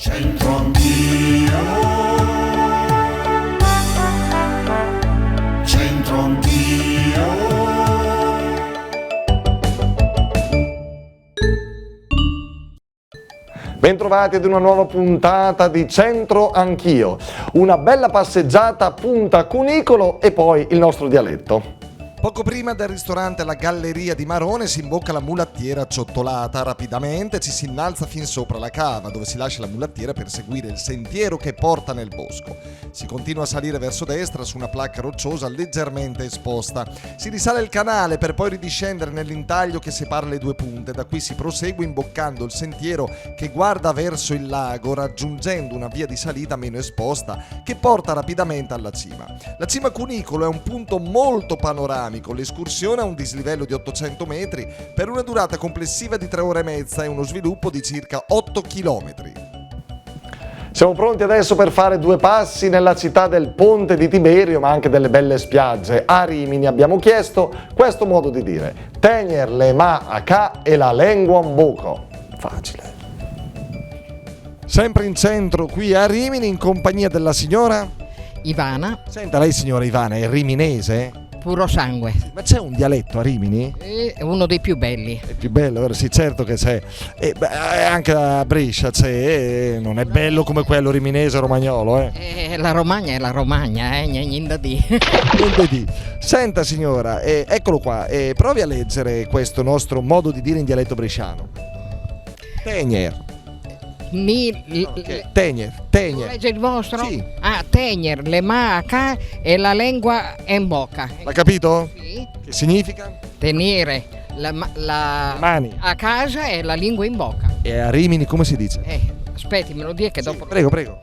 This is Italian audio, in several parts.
C'entro anch'io, c'entro anch'io. Bentrovati ad una nuova puntata di Centro Anch'io. Una bella passeggiata a Punta Cunicolo e poi il nostro dialetto. Poco prima del ristorante La Galleria di Marone si imbocca la mulattiera acciottolata. Rapidamente ci si innalza fin sopra la cava, dove si lascia la mulattiera per seguire il sentiero che porta nel bosco. Si continua a salire verso destra su una placca rocciosa leggermente esposta. Si risale il canale per poi ridiscendere nell'intaglio che separa le due punte. Da qui si prosegue imboccando il sentiero che guarda verso il lago, raggiungendo una via di salita meno esposta che porta rapidamente alla cima. La cima Cunicolo è un punto molto panoramico. L'escursione ha un dislivello di 800 metri per una durata complessiva di 3 ore e mezza e uno sviluppo di circa 8 chilometri. Siamo pronti adesso per fare due passi nella città del Ponte di Tiberio, ma anche delle belle spiagge. A Rimini abbiamo chiesto questo modo di dire: tenere le ma a ca e la lingua un buco. Facile. Sempre in centro qui a Rimini in compagnia della signora Ivana, Senta, lei signora Ivana è riminese? puro sangue, Ma c'è un dialetto a Rimini? è uno dei più belli. È più bello, vero? Sì, certo che c'è. E anche a Brescia c'è, non è bello come quello riminese romagnolo, La Romagna è la Romagna, niente da dire. Niente di. Senta signora, eccolo qua, provi a leggere questo nostro modo di dire in dialetto bresciano. Tegner. Tegner. Legge il vostro? Sì. Ah, tenere le mani a ca e la lingua in bocca. L'ha capito? Sì. Che significa? Tenere la Mani. a casa e la lingua in bocca. E a Rimini come si dice? Aspetti, me lo dia che dopo. Prego.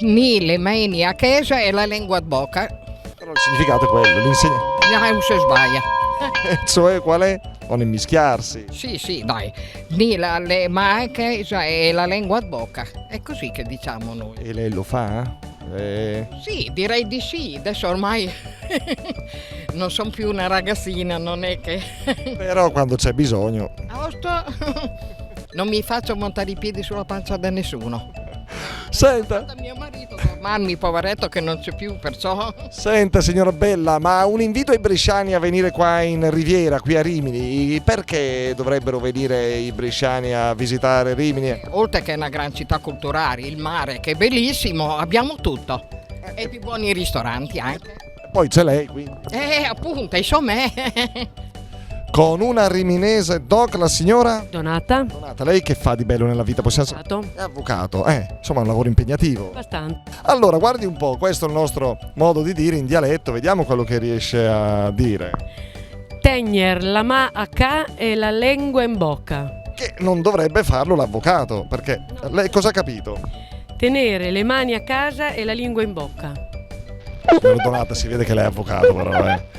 Ni le mani a casa e la lingua in bocca. Però il significato è quello, Non si sbaglia. cioè qual è? Non immischiarsi. Sì, dai. Ni le mani a casa e la lingua in bocca. È così che diciamo noi. E lei lo fa? Sì, direi di sì. Adesso ormai non sono più una ragazzina, non è che... Però quando c'è bisogno. Non mi faccio montare i piedi sulla pancia da nessuno. Senta, Da mio marito, fermarmi, poveretto, che non c'è più, perciò... Senta signora Bella, ma un invito ai bresciani a venire qua in Riviera, qui a Rimini. Perché dovrebbero venire i bresciani a visitare Rimini? Oltre che è una gran città culturale, il mare che è bellissimo, abbiamo tutto. E più buoni ristoranti anche. Poi c'è lei qui. Appunto, insomma... Con una riminese doc, la signora Donata? Donata. Lei che fa di bello nella vita? Possiamo... Avvocato? È avvocato, insomma è un lavoro impegnativo. Abbastanza. Allora, guardi un po', questo è il nostro modo di dire in dialetto, vediamo quello che riesce a dire. Tegner la ma a ca e la lingua in bocca. Che non dovrebbe farlo l'avvocato, perché lei cosa ha capito? Tenere le mani a casa e la lingua in bocca. Signora Donata, si vede che lei è avvocato però,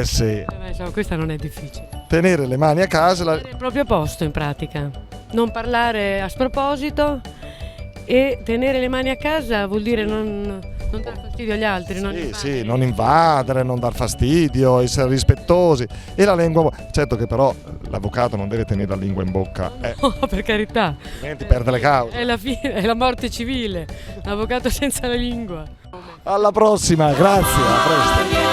sì. Insomma, questa non è difficile. Tenere le mani a casa... Tenere il proprio posto in pratica. Non parlare a sproposito e tenere le mani a casa vuol dire non dare fastidio agli altri. Sì, non invadere, non dar fastidio, essere rispettosi. E la lingua... Certo che però l'avvocato non deve tenere la lingua in bocca. No, per carità. Altrimenti perde le cause. È la fine, è la morte civile. L'avvocato senza la lingua. Alla prossima, grazie, a presto.